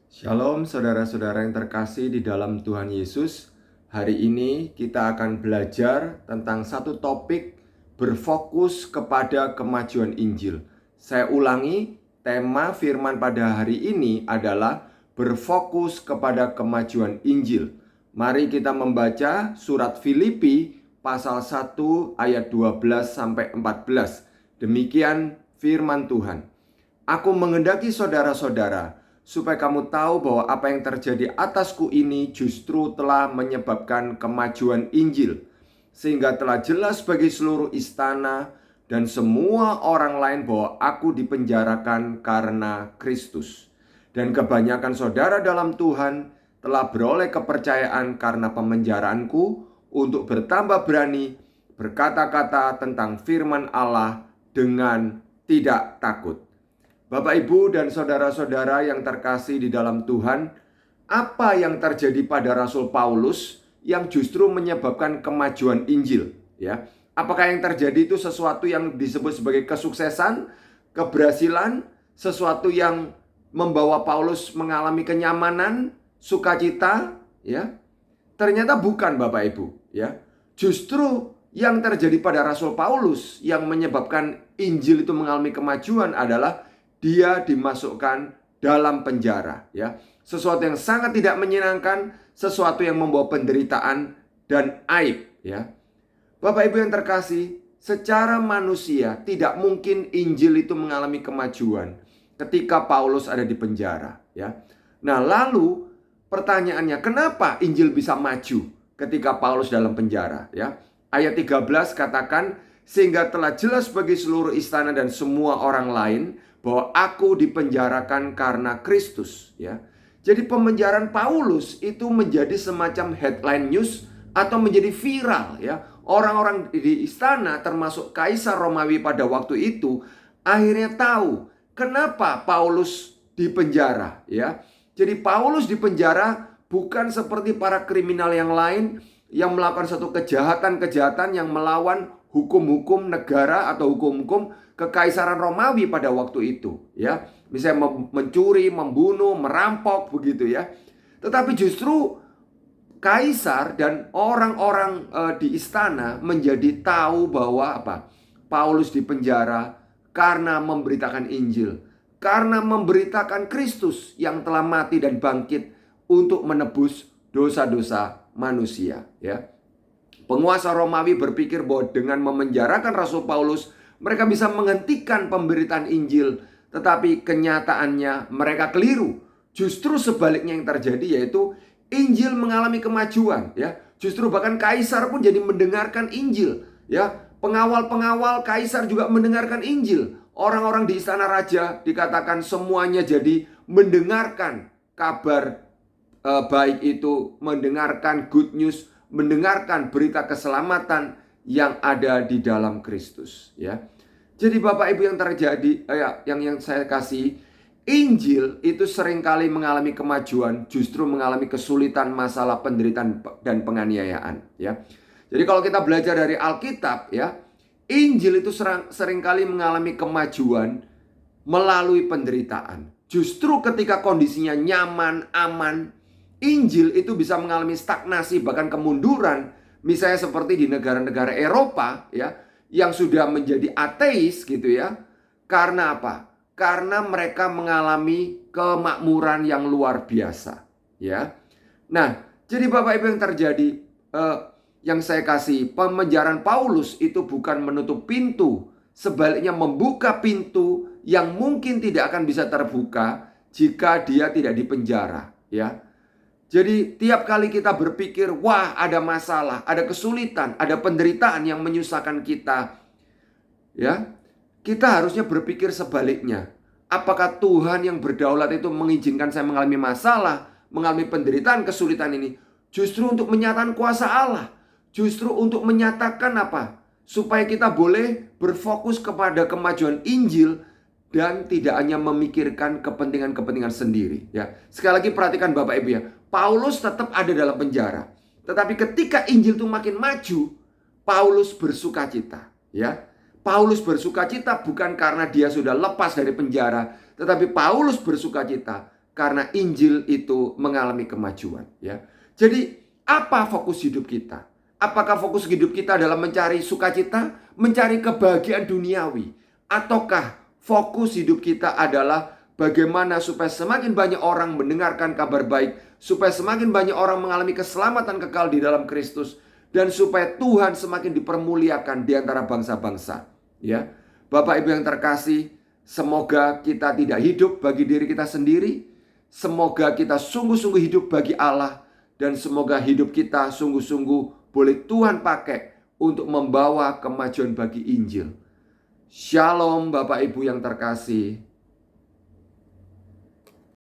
Shalom saudara-saudara yang terkasih di dalam Tuhan Yesus. Hari ini kita akan belajar tentang satu topik berfokus kepada kemajuan Injil. Saya ulangi, tema firman pada hari ini adalah berfokus kepada kemajuan Injil. Mari kita membaca surat Filipi pasal 1 ayat 12 sampai 14. Demikian firman Tuhan. Aku menghendaki saudara-saudara supaya kamu tahu bahwa apa yang terjadi atasku ini justru telah menyebabkan kemajuan Injil, sehingga telah jelas bagi seluruh istana dan semua orang lain bahwa aku dipenjarakan karena Kristus. Dan kebanyakan saudara dalam Tuhan telah beroleh kepercayaan karena pemenjaraanku untuk bertambah berani berkata-kata tentang firman Allah dengan tidak takut. Bapak, Ibu, dan saudara-saudara yang terkasih di dalam Tuhan, apa yang terjadi pada Rasul Paulus yang justru menyebabkan kemajuan Injil? Ya, apakah yang terjadi itu sesuatu yang disebut sebagai kesuksesan, keberhasilan, sesuatu yang membawa Paulus mengalami kenyamanan, sukacita? Ya, ternyata bukan, Bapak Ibu. Ya, justru yang terjadi pada Rasul Paulus yang menyebabkan Injil itu mengalami kemajuan adalah dia dimasukkan dalam penjara, ya. Sesuatu yang sangat tidak menyenangkan, sesuatu yang membawa penderitaan dan aib, ya. Bapak Ibu yang terkasih, secara manusia tidak mungkin Injil itu mengalami kemajuan ketika Paulus ada di penjara, ya. Nah, lalu pertanyaannya, kenapa Injil bisa maju ketika Paulus dalam penjara, ya? Ayat 13 katakan, sehingga telah jelas bagi seluruh istana dan semua orang lain bahwa aku dipenjarakan karena Kristus, ya. Jadi pemenjaraan Paulus itu menjadi semacam headline news atau menjadi viral, ya. Orang-orang di istana termasuk Kaisar Romawi pada waktu itu akhirnya tahu kenapa Paulus dipenjara, ya. Jadi Paulus dipenjara bukan seperti para kriminal yang lain yang melakukan satu kejahatan-kejahatan yang melawan hukum-hukum negara atau hukum-hukum kekaisaran Romawi pada waktu itu, ya. Misalnya mencuri, membunuh, merampok begitu, ya. Tetapi justru kaisar dan orang-orang di istana menjadi tahu bahwa apa? Paulus dipenjara karena memberitakan Injil, karena memberitakan Kristus yang telah mati dan bangkit untuk menebus dosa-dosa manusia, ya. Penguasa Romawi berpikir bahwa dengan memenjarakan Rasul Paulus, mereka bisa menghentikan pemberitaan Injil. Tetapi kenyataannya mereka keliru. Justru sebaliknya yang terjadi, yaitu Injil mengalami kemajuan, ya. Justru bahkan kaisar pun jadi mendengarkan Injil, ya. Pengawal-pengawal kaisar juga mendengarkan Injil. Orang-orang di istana raja dikatakan semuanya jadi mendengarkan kabar baik itu, mendengarkan good news, mendengarkan berita keselamatan yang ada di dalam Kristus, ya. Jadi Bapak Ibu yang terjadi, yang saya kasih, Injil itu seringkali mengalami kemajuan, justru mengalami kesulitan, masalah, penderitaan dan penganiayaan, ya. Jadi kalau kita belajar dari Alkitab, ya, Injil itu seringkali mengalami kemajuan melalui penderitaan. Justru ketika kondisinya nyaman, aman, Injil itu bisa mengalami stagnasi, bahkan kemunduran. Misalnya seperti di negara-negara Eropa, ya, yang sudah menjadi ateis gitu, ya. Karena apa? Karena mereka mengalami kemakmuran yang luar biasa, ya. Nah, jadi Bapak Ibu yang terjadi, yang saya kasih, pemenjaraan Paulus itu bukan menutup pintu, sebaliknya membuka pintu yang mungkin tidak akan bisa terbuka jika dia tidak dipenjara, ya. Jadi tiap kali kita berpikir, wah ada masalah, ada kesulitan, ada penderitaan yang menyusahkan kita, ya, kita harusnya berpikir sebaliknya. Apakah Tuhan yang berdaulat itu mengizinkan saya mengalami masalah, mengalami penderitaan, kesulitan ini justru untuk menyatakan kuasa Allah, justru untuk menyatakan apa? Supaya kita boleh berfokus kepada kemajuan Injil dan tidak hanya memikirkan kepentingan-kepentingan sendiri, ya. Sekali lagi perhatikan Bapak Ibu, ya. Paulus tetap ada dalam penjara. Tetapi ketika Injil itu makin maju, Paulus bersukacita, ya. Paulus bersukacita bukan karena dia sudah lepas dari penjara, tetapi Paulus bersukacita karena Injil itu mengalami kemajuan, ya. Jadi, apa fokus hidup kita? Apakah fokus hidup kita adalah mencari sukacita, mencari kebahagiaan duniawi, ataukah fokus hidup kita adalah bagaimana supaya semakin banyak orang mendengarkan kabar baik, supaya semakin banyak orang mengalami keselamatan kekal di dalam Kristus, dan supaya Tuhan semakin dipermuliakan di antara bangsa-bangsa, ya. Bapak Ibu yang terkasih, semoga kita tidak hidup bagi diri kita sendiri. Semoga kita sungguh-sungguh hidup bagi Allah. Dan semoga hidup kita sungguh-sungguh boleh Tuhan pakai untuk membawa kemajuan bagi Injil. Shalom Bapak Ibu yang terkasih.